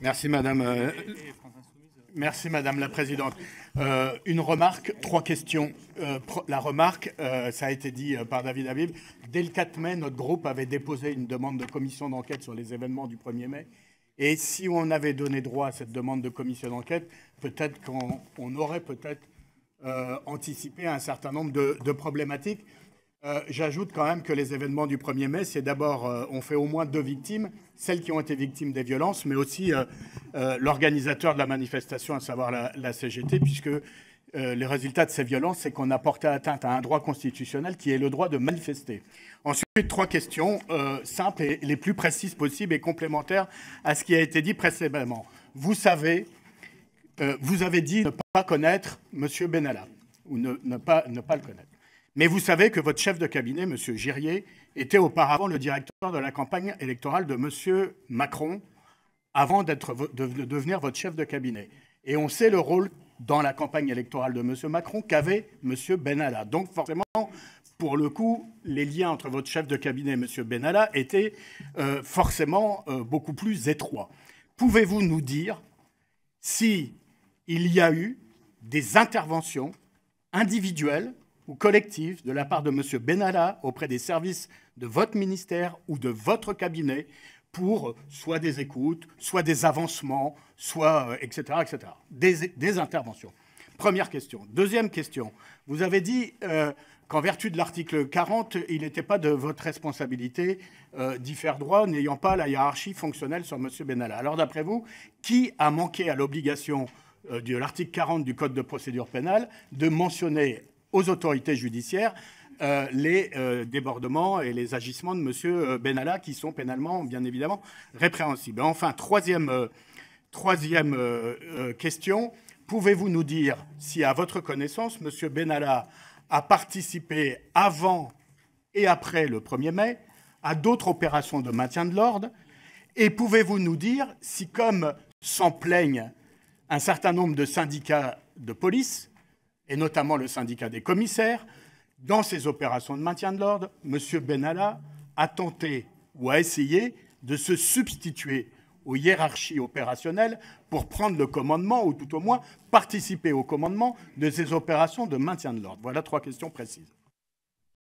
Merci Madame, merci Madame la Présidente. Une remarque, trois questions. La remarque, ça a été dit par David Habib. Dès le 4 mai, notre groupe avait déposé une demande de commission d'enquête sur les événements du 1er mai. Et si on avait donné droit à cette demande de commission d'enquête, peut-être qu'on aurait peut-être anticipé un certain nombre de problématiques. J'ajoute quand même que les événements du 1er mai, c'est d'abord, on fait au moins 2 victimes, celles qui ont été victimes des violences, mais aussi l'organisateur de la manifestation, à savoir la CGT, puisque les résultats de ces violences, c'est qu'on a porté atteinte à un droit constitutionnel qui est le droit de manifester. Ensuite, 3 questions simples et les plus précises possibles et complémentaires à ce qui a été dit précédemment. Vous savez, vous avez dit ne pas connaître M. Benalla, ou ne pas le connaître. Mais vous savez que votre chef de cabinet, M. Girier, était auparavant le directeur de la campagne électorale de M. Macron avant de devenir votre chef de cabinet. Et on sait le rôle dans la campagne électorale de M. Macron qu'avait M. Benalla. Donc forcément, pour le coup, les liens entre votre chef de cabinet et M. Benalla étaient forcément beaucoup plus étroits. Pouvez-vous nous dire s'il y a eu des interventions individuelles ou collective de la part de M. Benalla auprès des services de votre ministère ou de votre cabinet pour soit des écoutes, soit des avancements, soit etc. etc. Des interventions. Première question. Deuxième question. Vous avez dit qu'en vertu de l'article 40, il n'était pas de votre responsabilité d'y faire droit, n'ayant pas la hiérarchie fonctionnelle sur M. Benalla. Alors d'après vous, qui a manqué à l'obligation de l'article 40 du Code de procédure pénale de mentionner aux autorités judiciaires les débordements et les agissements de M. Benalla qui sont pénalement, bien évidemment, répréhensibles. Enfin, troisième question, pouvez-vous nous dire si, à votre connaissance, M. Benalla a participé avant et après le 1er mai à d'autres opérations de maintien de l'ordre? Et pouvez-vous nous dire si, comme s'en plaignent un certain nombre de syndicats de police, et notamment le syndicat des commissaires, dans ces opérations de maintien de l'ordre, M. Benalla a tenté ou a essayé de se substituer aux hiérarchies opérationnelles pour prendre le commandement, ou tout au moins participer au commandement de ces opérations de maintien de l'ordre. Voilà 3 questions précises.